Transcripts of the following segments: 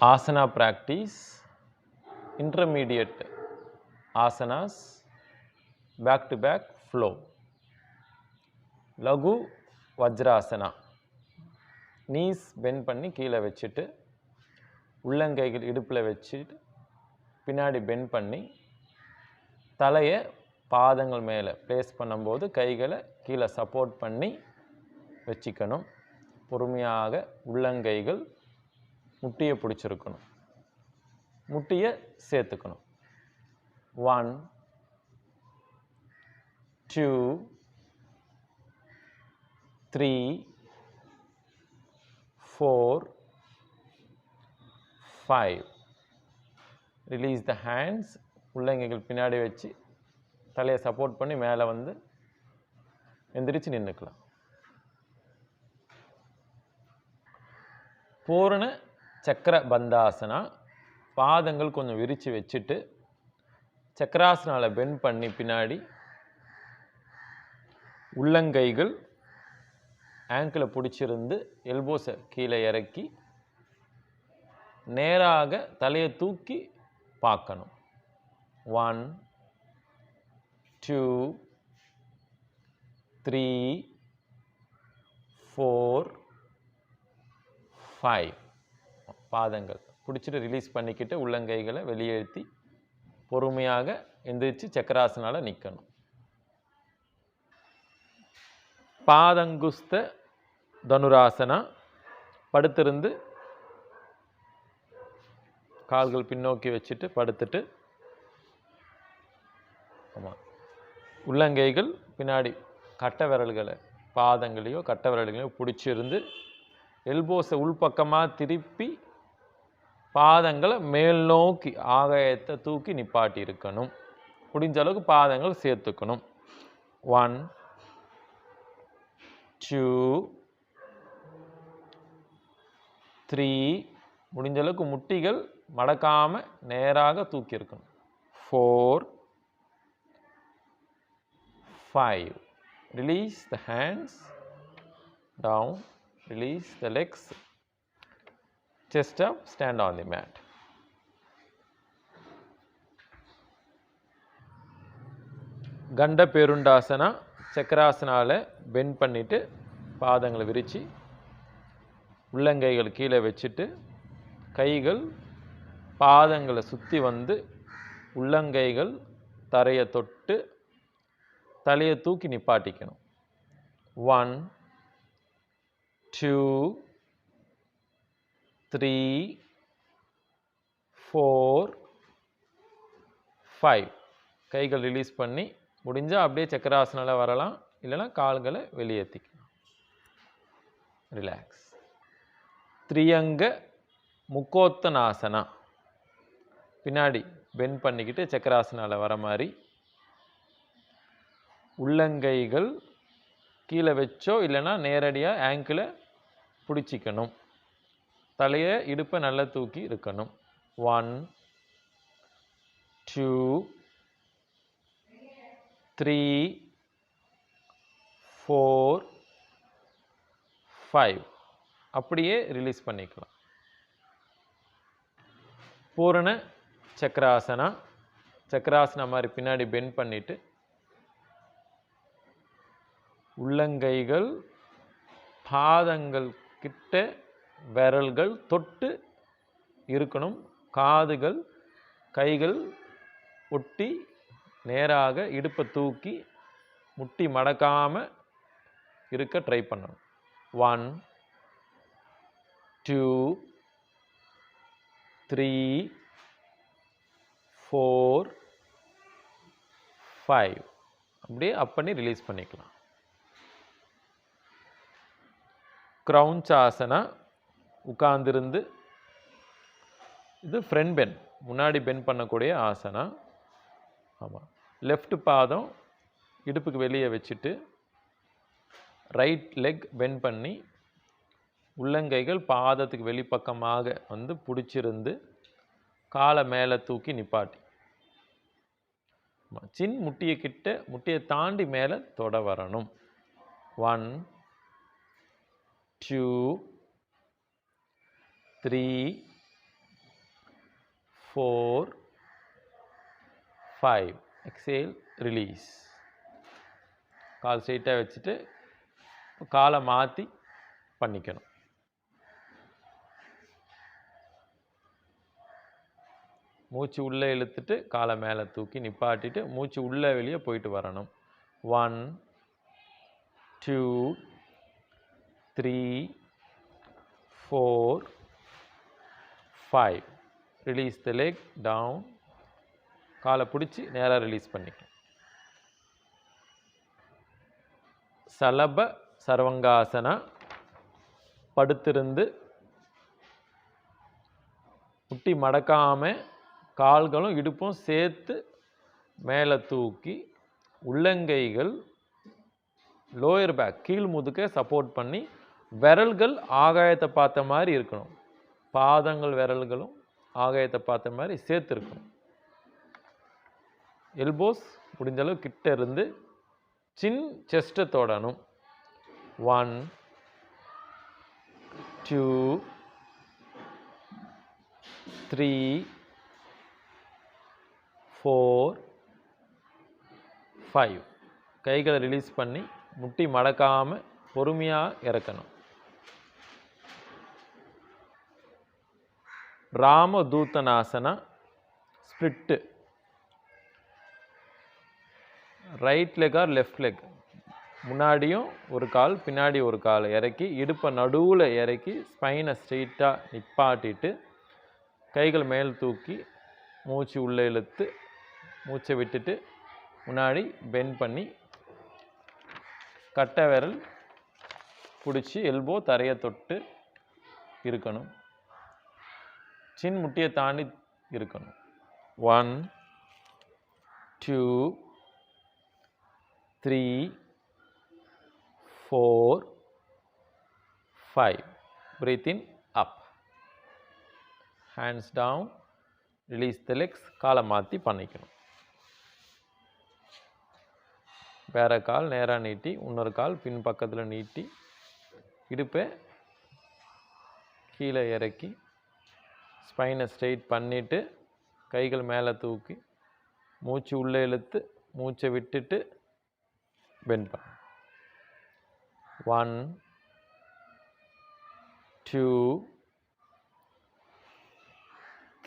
asana practice, intermediate asanas, back to back flow. Lagu Vajrasana, knees bend பண்ணி கீழே வச்சிட்டு உள்ளங்கைகள் இடுப்புல வச்சிட்டு பின்னாடி bend பண்ணி தலையை பாதங்கள் மேலே place பண்ணும்போது கைகளை கீழே support பண்ணி வச்சிக்கணும். பொறுமையாக உள்ளங்கைகள் முட்டியை பிடிச்சிருக்கணும். முட்டியை சேர்த்துக்கணும். 1 2 3 4 5. Release the hands. உள்ளங்கைகள் பின்னாடி வச்சு தலையை சப்போர்ட் பண்ணி மேலே வந்து எந்திரிச்சு நின்றுக்கலாம். பூரண சக்கர பந்தாசனா, பாதங்கள் கொஞ்சம் விரித்து வச்சுட்டு சக்கராசனால பெண்ட் பண்ணி பின்னாடி உள்ளங்கைகள் ஆங்கிளை பிடிச்சிருந்து எல்போஸை கீழே இறக்கி நேராக தலையை தூக்கி பார்க்கணும். 1 2 3 4 5. பாதங்கள் பிடிச்சிட்டு ரிலீஸ் பண்ணிக்கிட்டு உள்ளங்கைகளை வெளியேற்றி பொறுமையாக எந்திரிச்சு சக்கராசனால நிற்கணும். பாதங்குஸ்த தனுராசனா, படுத்திருந்து கால்கள் பின்னோக்கி வச்சுட்டு படுத்துட்டு உள்ளங்கைகள் பின்னாடி கட்டை விரல்களை பாதங்களையோ கட்டை விரல்களையோ பிடிச்சிருந்து எல்போஸை உள்பக்கமாக திருப்பி பாதங்களை மேல் நோக்கி ஆகாயத்தை தூக்கி நிப்பாட்டி இருக்கணும். முடிஞ்ச அளவுக்கு பாதங்கள் சேர்த்துக்கணும். 1 2 3. முடிஞ்ச அளவுக்கு முட்டிகள் மடக்காமல் நேராக தூக்கி இருக்கணும். 4 5. Release the hands down, release the legs, chest up, stand on the mat. கண்ட பேருண்டாசனா, சக்கராசனால பெண்ட் பண்ணிட்டு பாதங்களை விரித்து உள்ளங்கைகள் கீழே வச்சுட்டு கைகள் பாதங்களை சுற்றி வந்து உள்ளங்கைகள் தரையை தொட்டு தலையை தூக்கி நிப்பாட்டிக்கணும். 1 2 3 4 5. கைகள் ரிலீஸ் பண்ணி முடிஞ்சால் அப்படியே சக்கராசனால வரலாம், இல்லைன்னா கால்களை வெளியேற்றிக்கலாம். ரிலாக்ஸ். திரியங்க முக்கோத்தனாசனா, பின்னாடி பெண்ட் பண்ணிக்கிட்டு சக்கராசனால வர மாதிரி உள்ளங்கைகள் கீழே வச்சோ இல்லைன்னா நேரடியாக ஆங்கிளை பிடிச்சிக்கணும். தலையை இடுப்பை நல்லா தூக்கி இருக்கணும். 1 2 3 4 5. அப்படியே ரிலீஸ் பண்ணிக்கலாம். பூரண சக்கராசனா, சக்கராசனா மாதிரி பின்னாடி பெண்ட் பண்ணிட்டு உள்ளங்கைகள் பாதங்கள் கிட்ட விரல்கள் தொட்டு இருக்கணும். காதுகள் கைகள் ஒட்டி நேராக இடுப்பை தூக்கி முட்டி மடக்காமல் இருக்க ட்ரை பண்ணணும். 1 2 3 4 5. அப்படியே அப் பண்ணி ரிலீஸ் பண்ணிக்கலாம். கிரௌஞ்சாசனா, உட்கார்ந்திருந்து இது ஃப்ரண்ட் பெண்ட், முன்னாடி பெண்ட் பண்ணக்கூடிய ஆசனா. ஆமாம், லெஃப்ட் பாதம் இடுப்புக்கு வெளியே வச்சுட்டு ரைட் லெக் பெண்ட் பண்ணி உள்ளங்கைகள் பாதத்துக்கு வெளிப்பக்கமாக வந்து பிடிச்சிருந்து காலை மேலே தூக்கி நிப்பாட்டி சின் முட்டியை கிட்ட முட்டியை தாண்டி மேலே தொட வரணும். 1 2 3 4 5 exhale release கால் ஸ்ட்ரைட்டாக வச்சுட்டு காலை மாற்றி பண்ணிக்கணும். மூச்சு உள்ளே இழுத்துட்டு காலை மேலே தூக்கி நிப்பாட்டிட்டு மூச்சு உள்ளே வெளியே போயிட்டு வரணும். 1 2 3 4 5 release the leg down காலை பிடிச்சி நேராக ரிலீஸ் பண்ணிக்கணும். சலப சர்வங்காசனா படுத்திருந்து முட்டி மடக்காமல் கால்களும் இடுப்பும் சேர்த்து மேலே தூக்கி உள்ளங்கைகள் லோயர் பேக் கீழ் முதுகை சப்போர்ட் பண்ணி விரல்கள் ஆகாயத்தை பார்த்த மாதிரி இருக்கணும். பாதங்கள் விரல்களும் ஆகாயத்தை பார்த்த மாதிரி சேர்த்து இருக்கணும். எல்போஸ் முடிஞ்சளவு கிட்ட இருந்து சின் செஸ்ட்டை தொடணும். 1 2 3 4 5 கைகளை ரிலீஸ் பண்ணி முட்டி மடக்காமல் பொறுமையாக இறக்கணும். ராமதூத்தனாசனா split right leg or left leg முன்னாடியும் ஒரு கால் பின்னாடி ஒரு கால் இறக்கி இடுப்பை நடுவில் இறக்கி ஸ்பைனை ஸ்ட்ரெயிட்டாக நிப்பாட்டிட்டு கைகள் மேல் தூக்கி மூச்சு உள்ளே இழுத்து மூச்சை விட்டுட்டு முன்னாடி பெண்ட் பண்ணி கட்டை விரல் பிடிச்சி எல்போ தரையை தொட்டு இருக்கணும். சின் முட்டியை தாண்டி இருக்கணும். 1 2 3 4 5 breathe in up hands down release the legs காலை மாற்றி பண்ணிக்கணும். வேற கால் நேராக நீட்டி இன்னொரு கால் பின் பக்கத்தில் நீட்டி இடுப்பை கீழே இறக்கி ஸ்பைனை ஸ்ட்ரெயிட் பண்ணிவிட்டு கைகள் மேலே தூக்கி மூச்சு உள்ளே இழுத்து மூச்சை விட்டுட்டு பெண்ட் பண்ணு. 1 2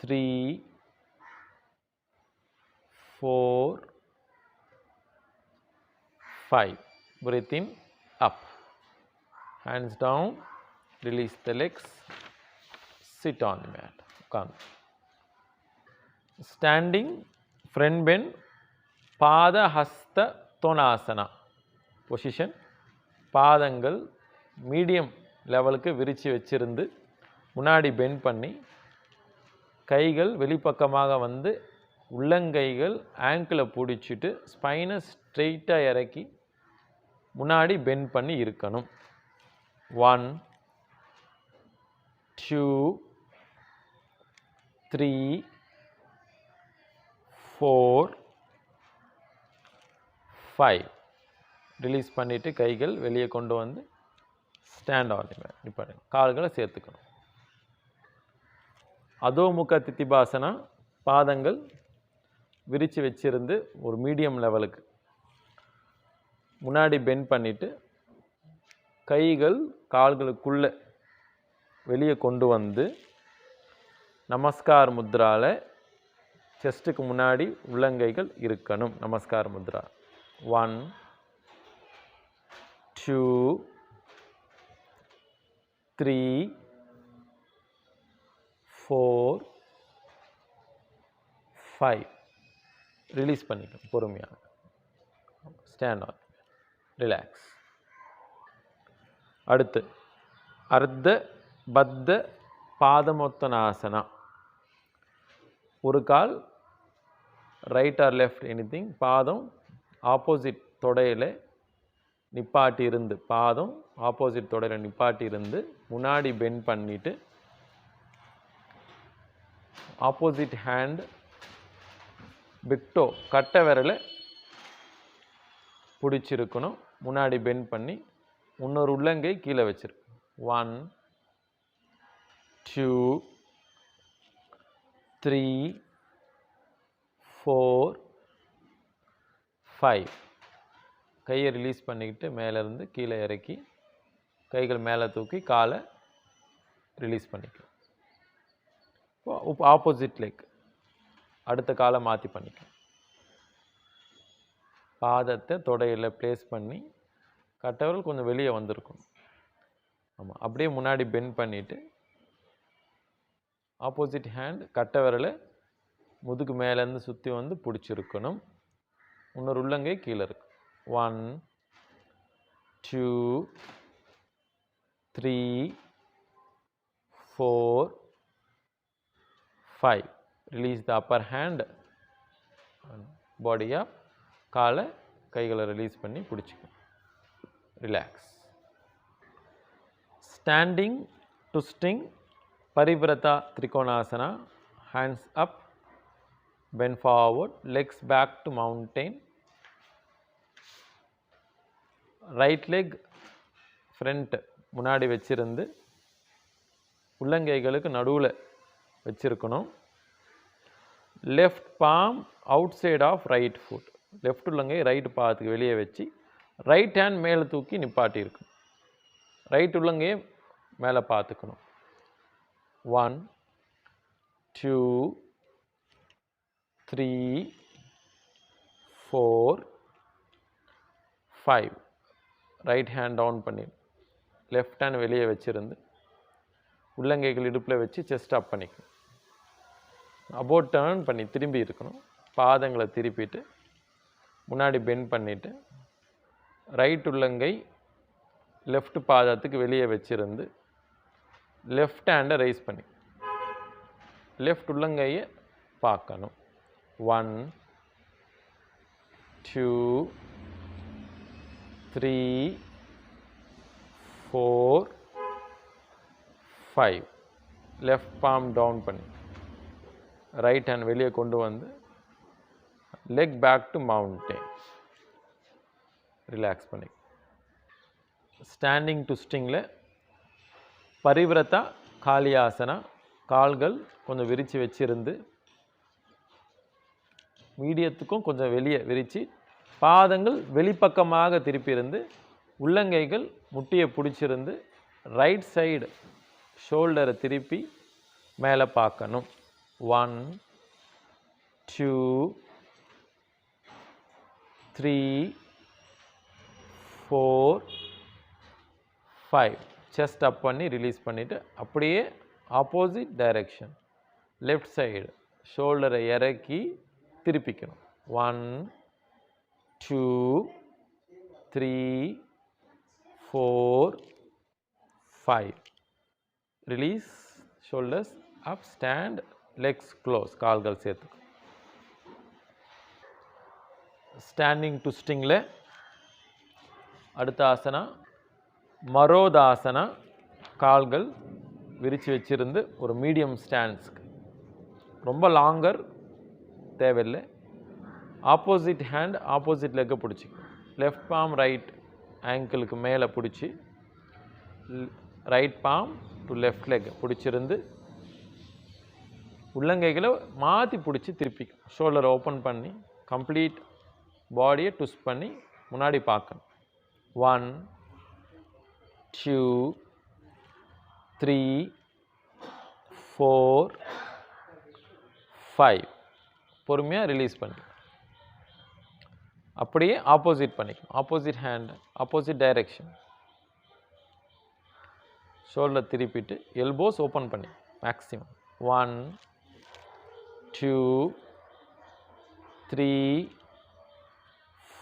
3 4 5 breathe in up hands down release the legs sit on the mat. Come standing front bend பாத ஹஸ்த தொனாசனா பொசிஷன். பாதங்கள் மீடியம் லெவலுக்கு விரித்து வச்சிருந்து முன்னாடி பெண்ட் பண்ணி கைகள் வெளிப்பக்கமாக வந்து உள்ளங்கைகள் ஆங்கிளை பிடிச்சிட்டு ஸ்பைனை ஸ்ட்ரெயிட்டாக இறக்கி முன்னாடி பெண்ட் பண்ணி இருக்கணும். 1 2 3 4 5 ரிலீஸ் பண்ணிவிட்டு கைகள் வெளியே கொண்டு வந்து ஸ்டாண்ட் ஆன் தி மேட் நிப்பாட்டுங்க. கால்களை சேர்த்துக்கணும். அதோமுக தித்திபாசனா பாதங்கள் விரித்து வச்சிருந்து ஒரு மீடியம் லெவலுக்கு முன்னாடி பெண்ட் பண்ணிவிட்டு கைகள் கால்களுக்குள்ளே வெளியே கொண்டு வந்து நமஸ்கார் முத்ராவில் செஸ்ட்டுக்கு முன்னாடி உள்ளங்கைகள் இருக்கணும். நமஸ்கார் முத்ரா. 1 2 3 4 5 ரிலீஸ் பண்ணிக்கணும் பொறுமையாக. Stand on relax. அடுத்து அர்த்த பத்த பாதமொத்தனாசனா. ஒரு கால் ரைட் ஆர் லெஃப்ட் எனிதிங் பாதம் ஆப்போசிட் தொடையில் நிப்பாட்டி இருந்து பாதம் ஆப்போசிட் தொடையில் நிப்பாட்டி இருந்து முன்னாடி பெண்ட் பண்ணிவிட்டு ஆப்போசிட் ஹேண்ட் பிக்டோ கட்டை விரலை பிடிச்சிருக்கணும். முன்னாடி பெண்ட் பண்ணி இன்னொரு உள்ளங்கை கீழே வச்சிருக்கு. 1 2 3 4 5. கையை ரிலீஸ் பண்ணிக்கிட்டு மேலேருந்து கீழே இறக்கி கைகள் மேலே தூக்கி காலை ரிலீஸ் பண்ணிக்கலாம். இப்போ ஆப்போசிட் லெக் அடுத்த காலை மாற்றி பண்ணிக்கலாம். பாதத்தை தொடையில் ப்ளேஸ் பண்ணி கட்டவர்கள் கொஞ்சம் வெளியே வந்திருக்கும். ஆமாம், அப்படியே முன்னாடி பெண்ட் பண்ணிவிட்டு ஆப்போசிட் ஹேண்ட் கட்டை விரலை முதுகு மேலேருந்து சுற்றி வந்து பிடிச்சிருக்கணும். இன்னொரு உள்ளங்கை கீழே இருக்கு. 1 2 3 4 5. Release the upper hand, body up. காலை கைகளை ரிலீஸ் பண்ணி பிடிச்சிக்கணும். ரிலாக்ஸ். ஸ்டாண்டிங் ட்விஸ்டிங் பரிவிரதா திரிகோணாசனா. Hands up, bend forward, legs back to mountain. Right leg front முன்னாடி வச்சிருந்து உள்ளங்கைகளுக்கு நடுவில் வச்சிருக்கணும். Left palm outside of right foot. Left உள்ளங்கை ரைட் பாதத்துக்கு வெளியே வச்சு ரைட் ஹேண்ட் மேலே தூக்கி நிப்பாட்டி இருக்கணும். ரைட் உள்ளங்கையை மேலே பார்த்துக்கணும். 1 2 3 4 5. ரைட் ஹேண்ட் டவுன் பண்ணி லெஃப்ட் ஹேண்ட் வெளியே வச்சிருந்து உள்ளங்கைகள் இடுப்பில் வச்சு செஸ்ட் அப் பண்ணிக்கணும். அபோட் டர்ன் பண்ணி திரும்பி இருக்கணும். பாதங்களை திருப்பிட்டு முன்னாடி பெண்ட் பண்ணிவிட்டு ரைட் உள்ளங்கை லெஃப்ட் பாதத்துக்கு வெளியே வச்சிருந்து லெஃப்ட் ஹேண்டை ரைஸ் பண்ணி லெஃப்ட் உள்ளங்கையை பார்க்கணும். 1 2 3 4 5. லெஃப்ட் பாம் டவுன் பண்ணி ரைட் ஹேண்ட் வெளியே கொண்டு வந்து leg back to mountain. Relax பண்ணி ஸ்டாண்டிங் ட்விஸ்டிங்கில் பரிவிரதா காளியாசனா. கால்கள் கொஞ்சம் விரித்து வச்சிருந்து மீடியத்துக்கும் கொஞ்சம் வெளியே விரித்து பாதங்கள் வெளிப்பக்கமாக திருப்பி இருந்து உள்ளங்கைகள் முட்டியை பிடிச்சிருந்து ரைட் சைடு ஷோல்டரை திருப்பி மேலே பார்க்கணும். 1 2 3 4 5. செஸ்ட் அப் பண்ணி ரிலீஸ் பண்ணிவிட்டு அப்படியே ஆப்போசிட் டைரெக்ஷன் லெஃப்ட் சைடு ஷோல்டரை இறக்கி திருப்பிக்கணும். 1 2 3 4 5. ரிலீஸ் ஷோல்டர்ஸ் அப், ஸ்டாண்ட், லெக்ஸ் க்ளோஸ். கால்கள் சேர்த்துக்கும். ஸ்டாண்டிங் ட்விஸ்டிங்கில் அடுத்த ஆசனா மரோதாசனா. கால்கள் விரித்து வச்சிருந்து ஒரு மீடியம் ஸ்டாண்ட்ஸ்க்கு, ரொம்ப லாங்கர் தேவையில்லை. ஆப்போசிட் ஹேண்ட் ஆப்போசிட் லெக்கை பிடிச்சிக்கணும். லெஃப்ட் பாம் ரைட் ஆங்கிளுக்கு மேலே பிடிச்சி right palm to left leg பிடிச்சிருந்து உள்ளங்கைகளை மாற்றி பிடிச்சி திருப்பிக்கும். ஷோல்டரை ஓப்பன் பண்ணி கம்ப்ளீட் பாடியை ட்விஸ்ட் பண்ணி முன்னாடி பார்க்கணும். 1 2 3 4 5. பொறுமையாக ரிலீஸ் பண்ணி அப்படியே ஆப்போசிட் பண்ணிக்கணும். Opposite hand opposite direction shoulder திருப்பிட்டு எல்போஸ் ஓப்பன் பண்ணி மேக்ஸிமம். 1 2 3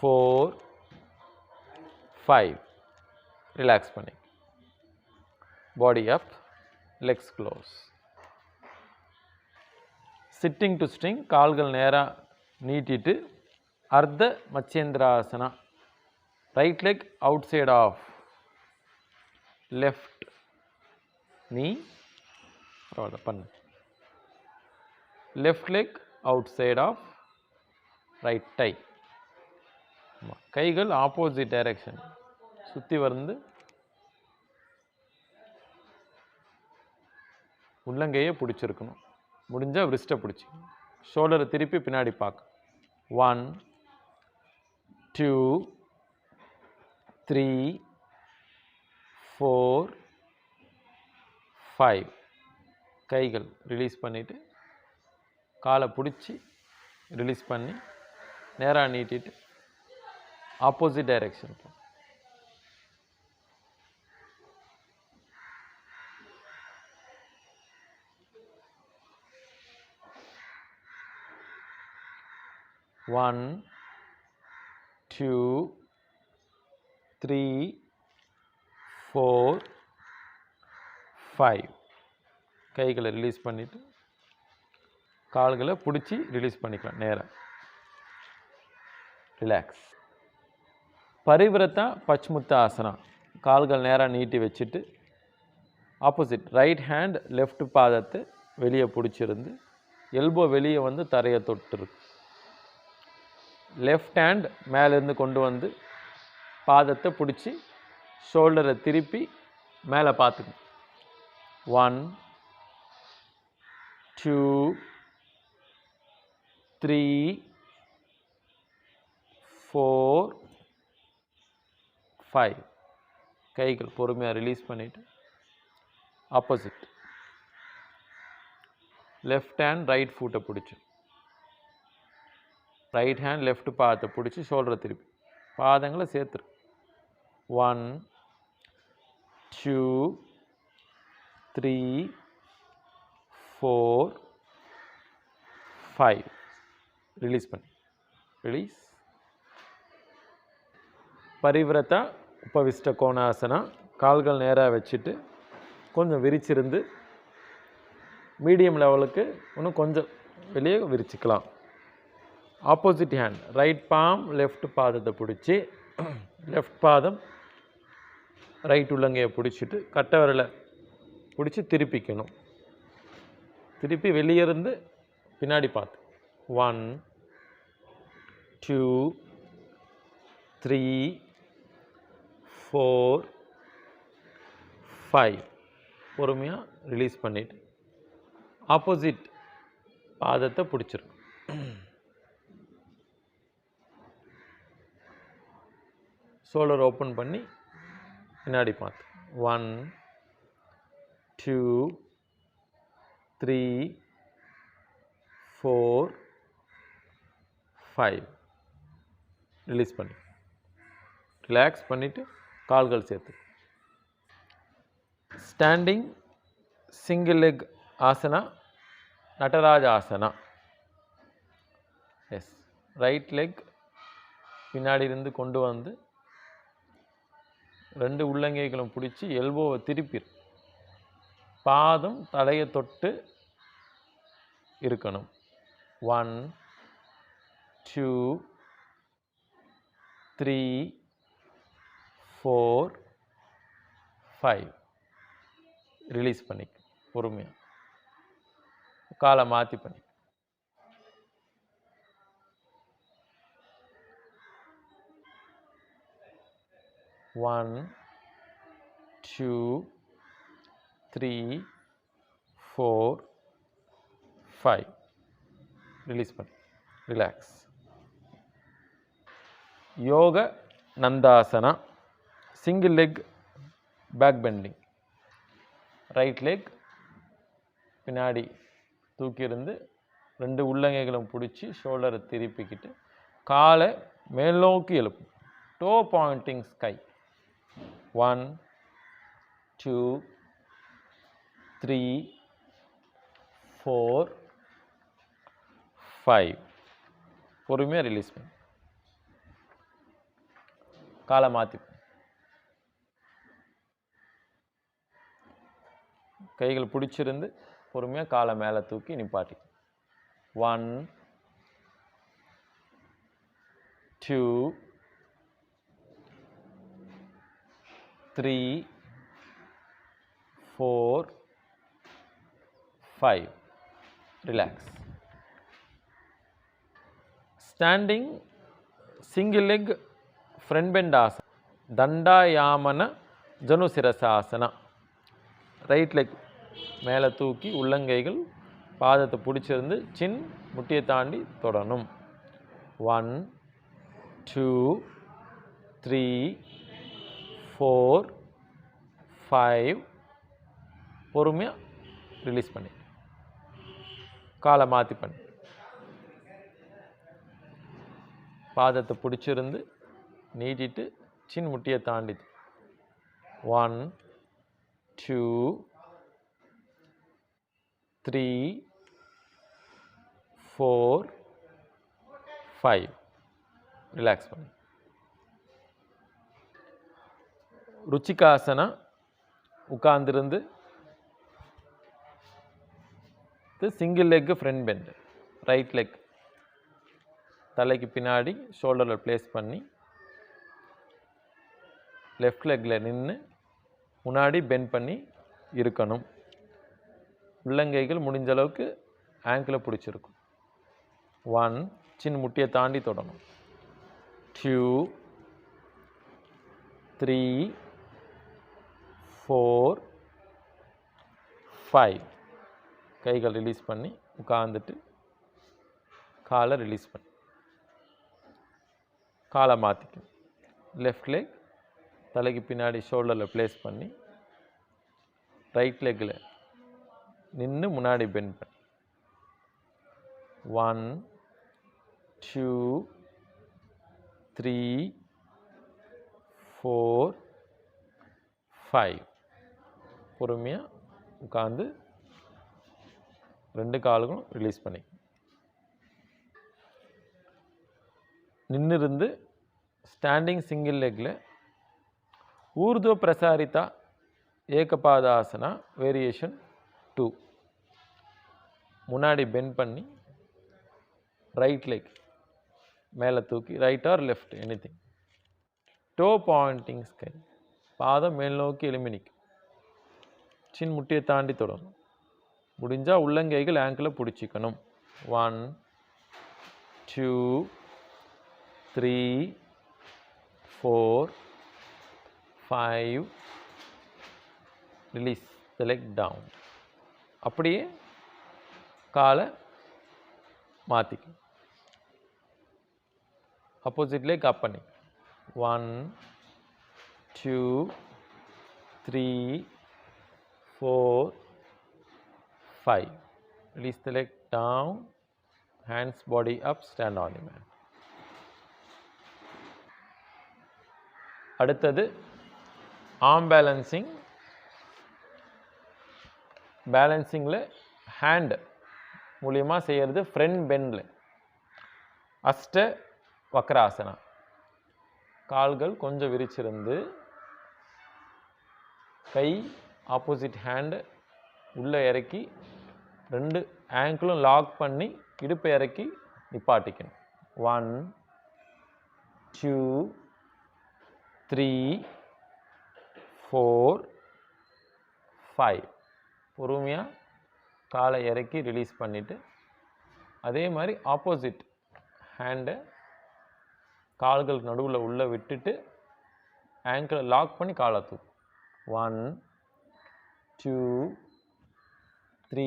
4 5. ரிலாக்ஸ் பண்ணி body up, legs close. Sitting to standing. கால்கள் நேராக நீட்டிட்டு அர்த்த மச்சேந்திராசனா. Right leg outside of left knee. பண்ணு. Left leg outside of right thigh. கைகள் ஆப்போசிட் டைரெக்ஷன் சுற்றி வந்து உள்ளங்கையை பிடிச்சிருக்கணும். முடிஞ்சால் விரிஸ்ட்டை பிடிச்சி ஷோல்டரை திருப்பி பின்னாடி பார்க்க 1 2 3 4 5 கைகள் ரிலீஸ் பண்ணிவிட்டு காலை பிடிச்சி ரிலீஸ் பண்ணி நேராக நீட்டிட்டு ஆப்போசிட் டைரெக்ஷன் 1 2 3 4 5 கைகளை ரிலீஸ் பண்ணிவிட்டு கால்களை பிடிச்சி ரிலீஸ் பண்ணிக்கலாம் நேராக ரிலாக்ஸ் பரிவிரத்தா பச்முத்த ஆசனா கால்கள் நேராக நீட்டி வச்சுட்டு ஆப்போசிட் ரைட் ஹேண்ட் லெஃப்ட் பாதத்தை வெளியே பிடிச்சிருந்து எல்போ வெளியே வந்து தரையை தொட்டுருக்கு லெஃப்ட் ஹேண்ட் மேலேருந்து கொண்டு வந்து பாதத்தை பிடிச்சி ஷோல்டரை திருப்பி மேலே பார்த்துக்கணும் 1 2 3 4 5 கைகள் பொறுமையாக ரிலீஸ் பண்ணிவிட்டு ஆப்போசிட் லெஃப்ட் ஹேண்ட் ரைட் ஃபுட்டை பிடிச்சி ரைட் ஹேண்ட் லெஃப்ட் பாதத்தை பிடிச்சி ஷோல்டரை திருப்பி பாதங்களை சேர்த்துரு 1 2 3 4 5 ரிலீஸ் பண்ணி ரிலீஸ் பரிவிரத்தா உபவிஷ்ட கோணாசனா கால்கள் நேராக வச்சுட்டு கொஞ்சம் விரிச்சிருந்து மீடியம் லெவலுக்கு இன்னும் கொஞ்சம் வெளியே விரிச்சிக்கலாம் opposite hand right palm left பாதத்தை பிடிச்சி லெஃப்ட் பாதம் ரைட் உள்ளங்கையை பிடிச்சிட்டு கட்டை விரலை பிடிச்சி திருப்பிக்கணும் திருப்பி வெளியே இருந்து பின்னாடி பார்த்து 1 2 3 4 5 பொறுமையாக ரிலீஸ் பண்ணிவிட்டு ஆப்போசிட் பாதத்தை பிடிச்சிரும் ஷோல்டர் ஓப்பன் பண்ணி பின்னாடி பார்த்து 1 2 3 4 5 ரிலீஸ் பண்ணி ரிலாக்ஸ் பண்ணிவிட்டு கால்கள் சேர்த்து standing single leg asana Nataraja asana S right leg பின்னாடி இருந்து கொண்டு வந்து ரெண்டு உள்ளங்கைகளும் பிடிச்சி எல்போவை திருப்பிடு பாதம் தலையை தொட்டு இருக்கணும் 1 2 3 4 5 ரிலீஸ் பண்ணி பொறுமையாக காலை மாற்றி பண்ணி 1 2 3 4 5 ரிலீஸ் பண்ணி ரிலாக்ஸ் யோக நந்தாசனா single leg back bending right leg பின்னாடி தூக்கியிருந்து ரெண்டு உள்ளங்கைகளும் பிடிச்சி ஷோல்டரை திருப்பிக்கிட்டு காலை மேல் நோக்கி எழுப்பும் டோ பாயிண்டிங் ஸ்கை 1 2 3 4 5 பொறுமையாக ரிலீஸ் பண்ணு காலை மாற்றி கைகள் பிடிச்சிருந்து பொறுமையாக காலை மேலே தூக்கி நிப்பாட்டி 1 2 3 4 5 relax standing single leg front bend asana தண்டாயாமன ஜனுசிரசாசனா ரைட் லெக் மேலே தூக்கி உள்ளங்கைகள் பாதத்தை பிடிச்சிருந்து சின் முட்டியை தாண்டி தொடணும். 1 2 3 4 5. பொறுமையாக ரிலீஸ் பண்ணி காலை மாற்றி பண்ணி பாதத்தை பிடிச்சிருந்து நீட்டிட்டு சின் முட்டியை தாண்டி 1 2 3 4 5. ரிலாக்ஸ் பண்ணி ருச்சிகாசனா உட்கார்ந்திருந்து single leg front bend, right leg தலைக்கு பின்னாடி ஷோல்டரில் ப்ளேஸ் பண்ணி லெஃப்ட் லெக்கில் நின்று முன்னாடி பெண்ட் பண்ணி இருக்கணும். உள்ளங்கைகள் முடிஞ்ச அளவுக்கு ஆங்கிளை பிடிச்சிருக்கும். 1 சின்ன முட்டியை தாண்டி தொடணும். 2 3 4 5. கைகள் ரிலீஸ் பண்ணி உட்காந்துட்டு காலை ரிலீஸ் பண்ணி காலை மாற்றிக்கணும். லெஃப்ட் லெக் தலைக்கு பின்னாடி ஷோல்டரில் ப்ளேஸ் பண்ணி ரைட் லெக்கில் நின்று முன்னாடி பெண்ட் பண்ணி 1 2 3 4 5. பொறுமையாக உட்காந்து 2 கால்களும் ரிலீஸ் பண்ணி நின்னிருந்து ஸ்டாண்டிங் சிங்கிள் லெக்கில் ஊர்துவ பிரசாரிதா ஏகபாதாசனா வேரியேஷன் 2. முன்னாடி பெண்ட் பண்ணி ரைட் லெக் மேலே தூக்கி right or left anything. Toe pointing sky, பாதம் மேல் நோக்கி எழும்பி நிற்கும். சின் முட்டியை தாண்டி தொடரும். முடிஞ்சால் உள்ளங்கைகள் ஆங்கிளை பிடிச்சிக்கணும். 1 2 3 4 5. Release the leg down. அப்படியே காலை மாற்றிக்கணும். ஆப்போசிட் லெக் அப் பண்ணி 1 2 3 4 5. Release the leg down, hands body up, stand on the mat. அடுத்தது ஆர்ம் பேலன்சிங். பேலன்சிங்கில் ஹேண்ட் மூலியமாக செய்கிறது ஃப்ரண்ட் பெண்டில் அஷ்ட வக்ராசனா. கால்கள் கொஞ்சம் விரிச்சிருந்து கை ஆப்போசிட் ஹேண்டு உள்ளே இறக்கி 2 ஆங்கிளும் லாக் பண்ணி இடுப்பை இறக்கி நிப்பாட்டிக்கணும். 1 2 3 4 5. பொறுமையாக காலை இறக்கி ரிலீஸ் பண்ணிவிட்டு அதே மாதிரி ஆப்போசிட் ஹேண்டை கால்களுக்கு நடுவில் உள்ளே விட்டுட்டு ஆங்கிளை லாக் பண்ணி காலை தூக்கும். 1 2 3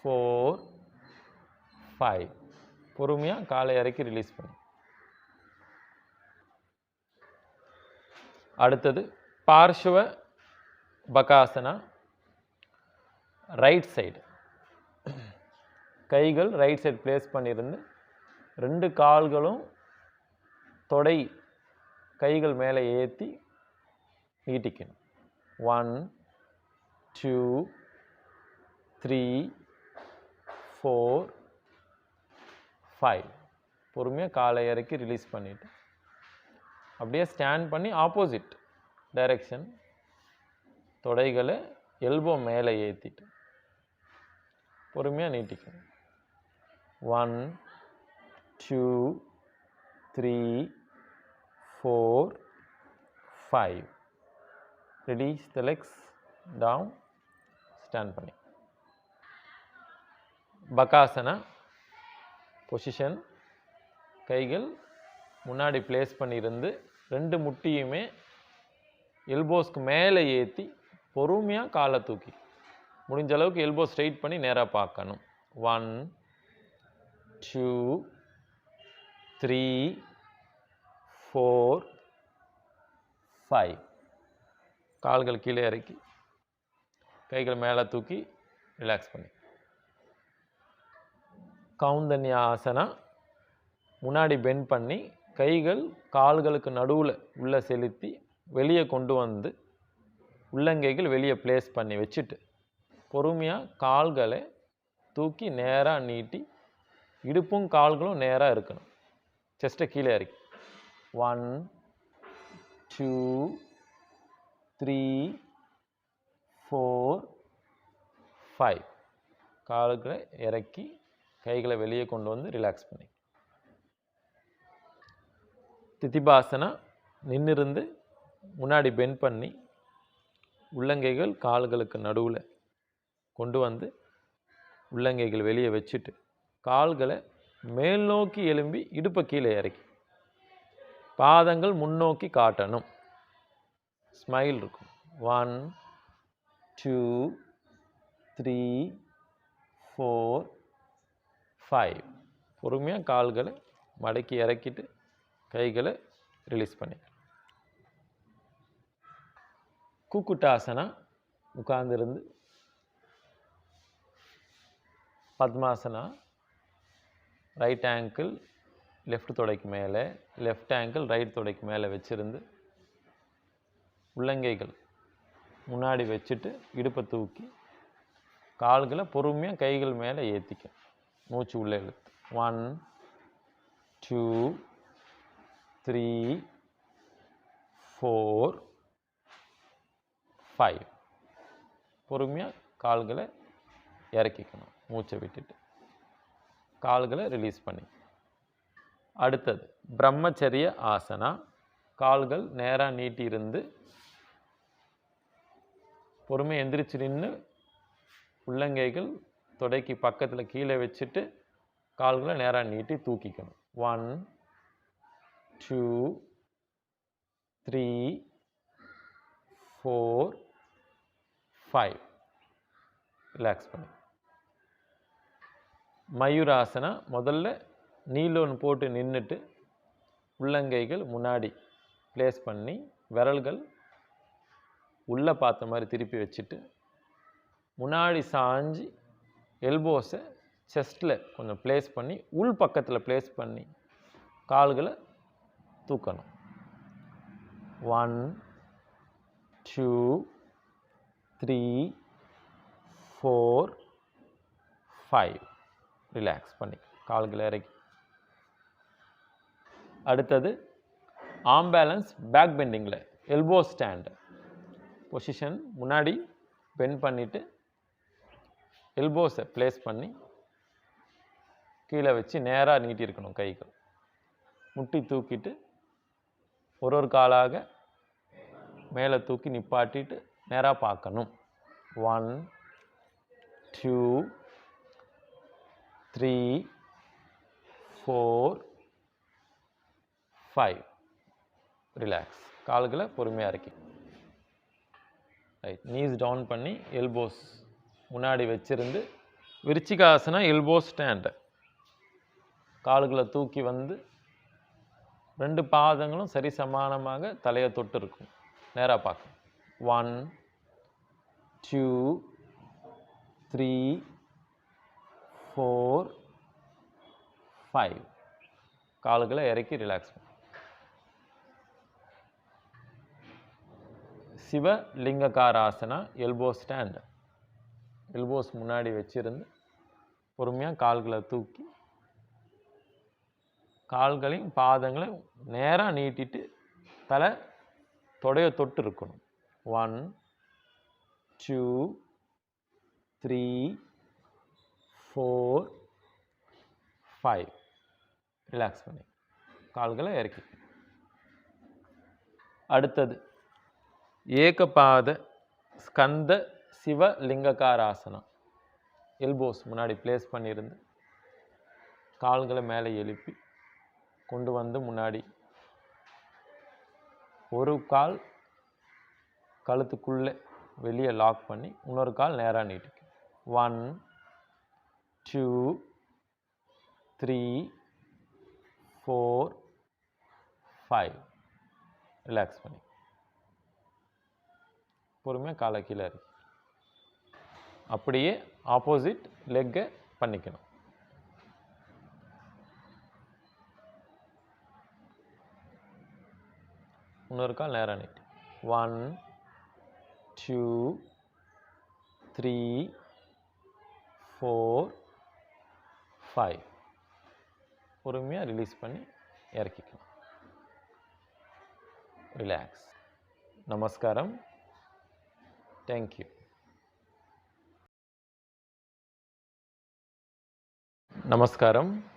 4 5. பொறுமையாக காலை இறக்கி ரிலீஸ் பண்ணி அடுத்தது பார்ஷ்வ பகாசனா. ரைட் சைடு கைகள் ரைட் சைடு ப்ளேஸ் பண்ணியிருந்து 2 கால்களும் தொடை கைகள் மேலே ஏற்றி நீட்டிக்கணும். 1 2 3 4 5. பொறுமையாக காலை இறக்கி ரிலீஸ் பண்ணிவிட்டு அப்படியே ஸ்டாண்ட் பண்ணி ஆப்போசிட் டைரெக்ஷன் தொடைகளை எல்போ மேலே ஏற்றிட்டு பொறுமையாக நீட்டிக்கணும். 1 2 3 4 5. Release the legs down, stand பண்ணி பகாசனா பொசிஷன். கைகள் முன்னாடி ப்ளேஸ் பண்ணியிருந்து 2 முட்டியுமே எல்போஸ்க்கு மேலே ஏற்றி பொறுமையாக காலை தூக்கி முடிஞ்ச அளவுக்கு எல்போ ஸ்ட்ரைட் பண்ணி நேராக பார்க்கணும். 1 2 3 4 5. கால்கள் கீழே இறக்கி கைகள் மேலே தூக்கி ரிலாக்ஸ் பண்ணி. கௌந்தன்ய ஆசனா. முன்னாடி பெண்ட் பண்ணி கைகள் கால்களுக்கு நடுவில் உள்ளே செலுத்தி வெளியே கொண்டு வந்து உள்ளங்கைகள் வெளியே ப்ளேஸ் பண்ணி வச்சுட்டு பொறுமையாக கால்களை தூக்கி நேராக நீட்டி இடுப்பும் கால்களும் நேராக இருக்கணும். செஸ்ட்டை கீழே இறக்கி 1 2 3 4 5. கால்களை இறக்கி கைகளை வெளியே கொண்டு வந்து ரிலாக்ஸ் பண்ணி. திதிபாசனா. நின்னிருந்து முன்னாடி பெண்ட் பண்ணி உள்ளங்கைகள் கால்களுக்கு நடுவில் கொண்டு வந்து உள்ளங்கைகள் வெளியே வச்சுட்டு கால்களை மேல் நோக்கி எழும்பி இடுப்பை கீழே இறக்கி பாதங்கள் முன்னோக்கி காட்டணும். ஸ்மைல் இருக்கும். 1 2 3 4 5. பொறுமையாக கால்களை மடக்கி இறக்கிட்டு கைகளை ரிலீஸ் பண்ணி. கூக்குட்டாசனா. உட்கார்ந்திருந்து பத்மாசனா. ரைட் ஆங்கிள் லெஃப்ட் தொடைக்கு மேலே, லெஃப்ட் ஆங்கிள் ரைட் தொடைக்கு மேலே வச்சிருந்து உள்ளங்கைகள் முன்னாடி வச்சுட்டு இடுப்பை தூக்கி கால்களை பொறுமையாக கைகள் மேலே ஏற்றிக்க. மூச்சு உள்ளே இழுத்து 1 2 3 4 5. பொறுமையாக கால்களை இறக்கிக்கணும். மூச்சை விட்டுட்டு கால்களை ரிலீஸ் பண்ணி. அடுத்தது பிரம்மச்சரிய ஆசனா. கால்கள் நேராக நீட்டி இருந்து பொறுமை எந்திரிச்சு நின்று உள்ளங்கைகள் தொடைக்கு பக்கத்தில் கீழே வச்சுட்டு கால்களை நேராக நீட்டி தூக்கிக்கணும். 1 2 3 4 5. ரிலாக்ஸ் பண்ணி. மயூராசனா. முதல்ல நீலோன் போட்டு நின்றுட்டு உள்ளங்கைகள் முன்னாடி ப்ளேஸ் பண்ணி விரல்கள் உள்ளே பார்த்த மாதிரி திருப்பி வச்சுட்டு முன்னாடி சாஞ்சி எல்போஸை செஸ்ட்டில் கொஞ்சம் ப்ளேஸ் பண்ணி உள் பக்கத்தில் ப்ளேஸ் பண்ணி கால்களை தூக்கணும். 1 2 3 4 5. ரிலாக்ஸ் பண்ணி கால்களை இறக்கி. அடுத்தது ஆர்ம் பேலன்ஸ் பேக் பெண்டிங்கில் எல்போ ஸ்டாண்டு பொசிஷன். முன்னாடி பெண்ட் பண்ணிவிட்டு எல்போஸை ப்ளேஸ் பண்ணி கீழே வச்சு நேராக நீட்டி இருக்கணும். கைகள் முட்டி தூக்கிட்டு ஒரு காலாக மேலே தூக்கி நிப்பாட்டிட்டு நேராக பார்க்கணும். 1 2 3 4 5. ரிலாக்ஸ். கால்களை பொறுமையாக இறக்கி. ரைட். நீஸ் டவுன் பண்ணி எல்போஸ் முன்னாடி வச்சிருந்து விருச்சிகாசனா எல்போ ஸ்டாண்டு. கால்களை தூக்கி வந்து 2 பாதங்களும் சரி சமானமாக தலையை தொட்டு இருக்கும். நேராக பார்க்கணும். 1 2 3 4 5. கால்களை இறக்கி ரிலாக்ஸ் பண்ணு. சிவலிங்ககாராசனா எல்போ ஸ்டாண்டு. எல்போஸ் முன்னாடி வச்சிருந்து பொறுமையாக கால்களை தூக்கி கால்களையும் பாதங்களையும் நேராக நீட்டிட்டு தலை தொடையை தொட்டு இருக்கணும். 1 2 3 4 5. ரிலாக்ஸ் பண்ணி கால்களை இறக்கி. அடுத்தது ஏகபாத ஸ்கந்த சிவலிங்ககாராசனா. எல்போஸ் முன்னாடி ப்ளேஸ் பண்ணியிருந்து கால்களை மேலே எழுப்பி கொண்டு வந்து முன்னாடி ஒரு கால் கழுத்துக்குள்ளே வெளியே லாக் பண்ணி இன்னொரு கால் நேராக நீட்டிக்கும். 1 2 3 4 5. ரிலாக்ஸ் பண்ணி பொறுமையாக காலை கீழே இருக்கு. அப்படியே ஆப்போசிட் லெக்கை பண்ணிக்கணும். இன்னொரு கால் நேராக நீட்டு. 1 2 3 4 5. பொறுமையாக ரிலீஸ் பண்ணி இறக்கிக்கணும். ரிலாக்ஸ். நமஸ்காரம். தேங்க்யூ. நமஸ்காரம்.